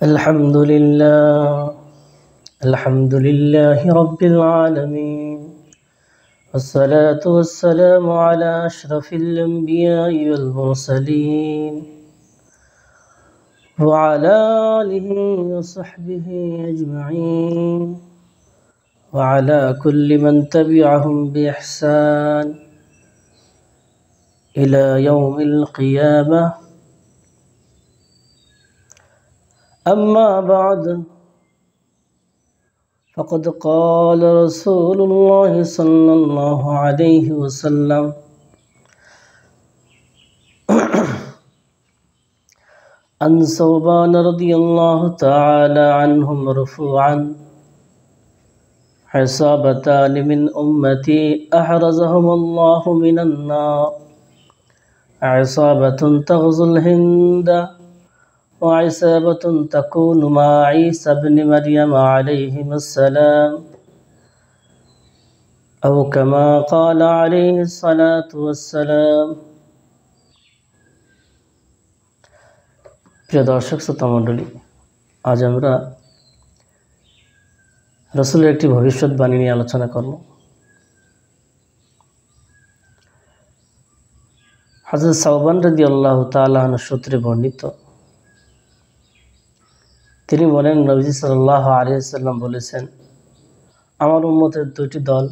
الحمد لله رب العالمين، والصلاة والسلام على أشرف الأنبياء والمرسلين وعلى آله وصحبه أجمعين وعلى كل من تبعهم بإحسان إلى يوم القيامة. أما بعد، فقد قال رسول الله صلى الله عليه وسلم: عن ثوبان رضي الله تعالى عنه مرفوعا: عصابتان من أمتي أحرزهم الله من النار، عصابة تغزو الهند وعصابة تكون مع عيسى بن مريم عليهم السلام، أو كما قال عليه الصلاة والسلام। প্রিয় দর্শক শ্রোতা মণ্ডলী, আজ আমরা রাসূলের একটি ভবিষ্যৎবাণী নিয়ে আলোচনা করব। হযরত সাওবান রাদিয়াল্লাহু তাআলা আনহু সূত্রে বর্ণিত, তিনি বলেন, নবীজি সাল্লাল্লাহু আলাইহি ওয়াসাল্লাম বলেছেন, আমার উম্মতের দুটি দল,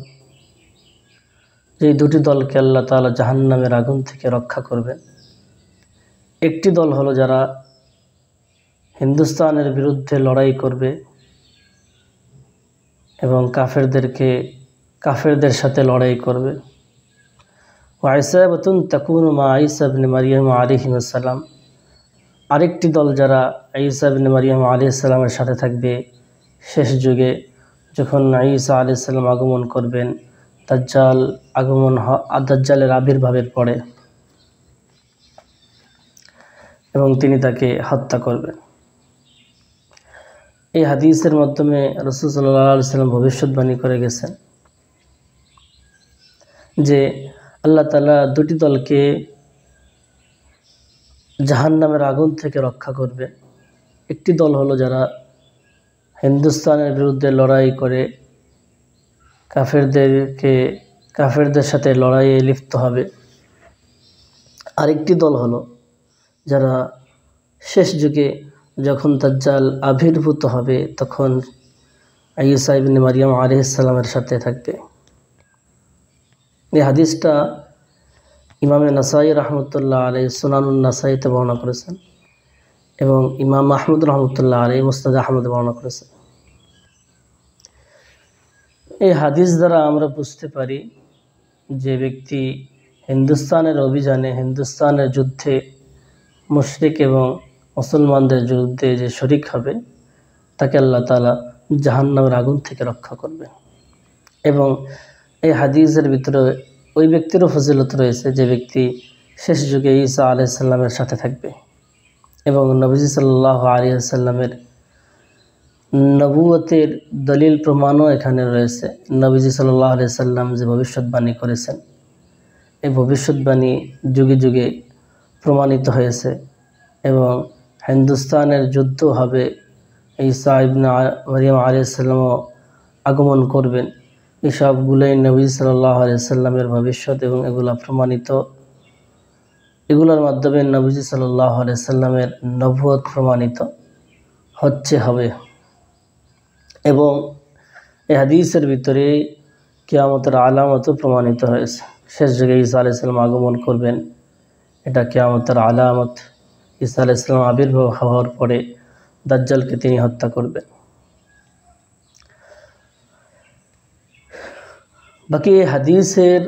যেই দুটি দলকে আল্লাহ তাআলা জাহান্নামের আগুন থেকে রক্ষা করবেন। একটি দল হলো যারা হিন্দুস্তানের বিরুদ্ধে লড়াই করবে এবং কাফেরদের সাথে লড়াই করবে। ওয়াইসাবাতুন তাকুনু মা ঈসা ইবনে মারইয়াম আলাইহিস সালাম, আরেকটি দল যারা ঈসা ইবনে মারইয়াম আলাইহিস সালামের সাথে থাকবে শেষ যুগে, যখন ঈসা আলাইহিস সালাম আগমন করবেন, দাজ্জালের আবির্ভাবের পরে, এবং তিনি তাকে হত্যা করবেন। এই হাদিসের মাধ্যমে রাসূল সাল্লাল্লাহু আলাইহি ওয়াসাল্লাম ভবিষ্যৎবাণী করে গেছেন যে আল্লাহ তাআলা দুটি দলকে জাহান্নামের আগুন থেকে রক্ষা করবে। একটি দল হলো যারা হিন্দুস্তানের বিরুদ্ধে লড়াই করে কাফেরদের সাথে লড়াইয়ে লিপ্ত হবে। আরেকটি দল হলো যারা শেষ যুগে যখন দাজ্জাল আবির্ভূত হবে তখন ঈসা ইবনে মারইয়াম আলাইহিস সালামের সাথে থাকবে। এই হাদিসটা ইমামে নাসাই রাহমাতুল্লাহ আলাইহি সুনানুন নাসাইতে বর্ণনা করেছেন এবং ইমাম আহমদ রাহমাতুল্লাহ আলাইহি মুসনাদ আহমদে বর্ণনা করেছেন। এই হাদিস দ্বারা আমরা বুঝতে পারি যে ব্যক্তি হিন্দুস্তানের অভিযানে, হিন্দুস্তানের যুদ্ধে মুশরিক এবং মুসলমানদের যুদ্ধে যে শরিক হবে, তাকে আল্লাহ তাআলা জাহান্নামের আগুন থেকে রক্ষা করবেন। এবং এই হাদিসের ভিতরে ওই ব্যক্তিরও ফজিলত রয়েছে যে ব্যক্তি শেষ যুগে ঈসা আলাইহিস সালামের সাথে থাকবে এবং নবীজি সাল্লাল্লাহু আলাইহি ওয়াসাল্লামের নবুয়তের দলিল প্রমাণও এখানে রয়েছে। নবীজি সাল্লাল্লাহু আলাইহি ওয়াসাল্লাম যে ভবিষ্যৎবাণী করেছেন, এই ভবিষ্যৎবাণী যুগে যুগে প্রমাণিত হয়েছে এবং হিন্দুস্তানের যুদ্ধ হবে, ঈসা ইবনে মারইয়াম আলাইহিস সালামও আগমন করবেন। এই সবগুলোই নবী সাল্লাল্লাহু আলাইহি ওয়াসাল্লামের ভবিষ্যৎ এবং এগুলা প্রমাণিত। এগুলোর মাধ্যমে নবীজি সাল্লাল্লাহু আলাইহি ওয়াসাল্লামের নবুয়ত প্রমাণিত হবে। এবং এই হাদিসের ভিতরে কিয়ামতের আলামতও প্রমাণিত হয়েছে। শেষ যুগে ঈসা আলাইহিস সালাম আগমন করবেন, এটা কিয়ামতের আলামত। ঈসা আলাইহিস সালাম আবির্ভাব হওয়ার পরে দাজ্জালকে তিনি হত্যা করবেন। বাকি এই হাদিসের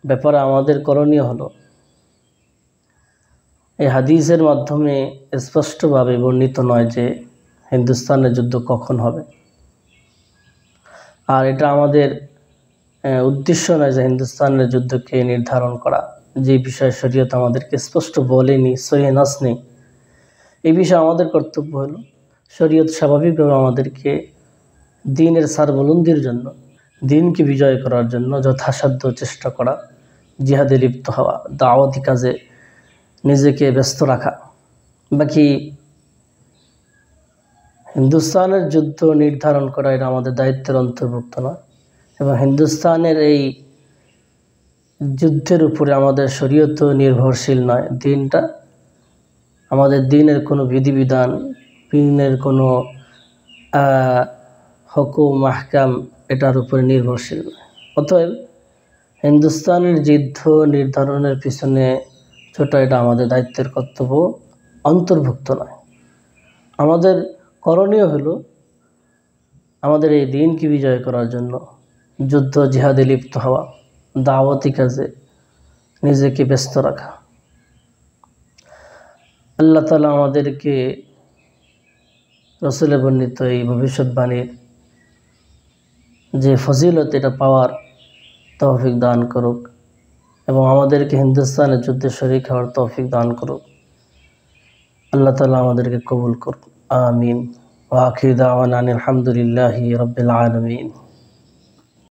ব্যাপারে আমাদের করণীয় হলো, এই হাদিসের মাধ্যমে স্পষ্টভাবে বর্ণিত নয় যে হিন্দুস্তানের যুদ্ধ কখন হবে, আর এটা আমাদের উদ্দেশ্য নয় যে হিন্দুস্তানের যুদ্ধকে নির্ধারণ করা, যে বিষয়ে শরীয়ত আমাদেরকে স্পষ্ট বলেনি, সহিহ নাস নেই। এই বিষয়ে আমাদের কর্তব্য হলো শরীয়ত স্বাভাবিকভাবে আমাদেরকে দ্বীনের সারবুলন্দির জন্য, দ্বীনকে বিজয় করার জন্য যথাসাধ্য চেষ্টা করা, জিহাদে লিপ্ত হওয়া, দাওয়াতি কাজে নিজেকে ব্যস্ত রাখা। বাকি হিন্দুস্তানের যুদ্ধ নির্ধারণ করা এটা আমাদের দায়িত্বের অন্তর্ভুক্ত নয়, এবং হিন্দুস্তানের এই যুদ্ধের উপরে আমাদের শরীয়ত নির্ভরশীল নয়। দিনটা আমাদের দিনের কোনো বিধিবিধান, দিনের কোনো হুকুম আহকাম এটার উপরে নির্ভরশীল নয়। অতএব হিন্দুস্তানের যুদ্ধ নির্ধারণের পিছনে ছোটা এটা আমাদের দায়িত্বের কর্তব্য অন্তর্ভুক্ত নয়। আমাদের করণীয় হলো আমাদের এই দিনকে বিজয় করার জন্য যুদ্ধ জিহাদে লিপ্ত হওয়া, দাওয়াতি কাজে নিজেকে ব্যস্ত রাখা। আল্লাহ তাআলা আমাদেরকে রাসূলে বর্ণিত এই ভবিষ্যৎবাণীর যে ফজিলত এটা পাওয়ার তৌফিক দান করুক, এবং আমাদেরকে হিন্দুস্তানের যুদ্ধে শরীক হওয়ার তৌফিক দান করুক। আল্লাহ তাআলা আমাদেরকে কবুল করুক, আমিন। ওয়া আখিরু দাওয়ানা আলহামদুলিল্লাহি রাব্বিল আলামিন।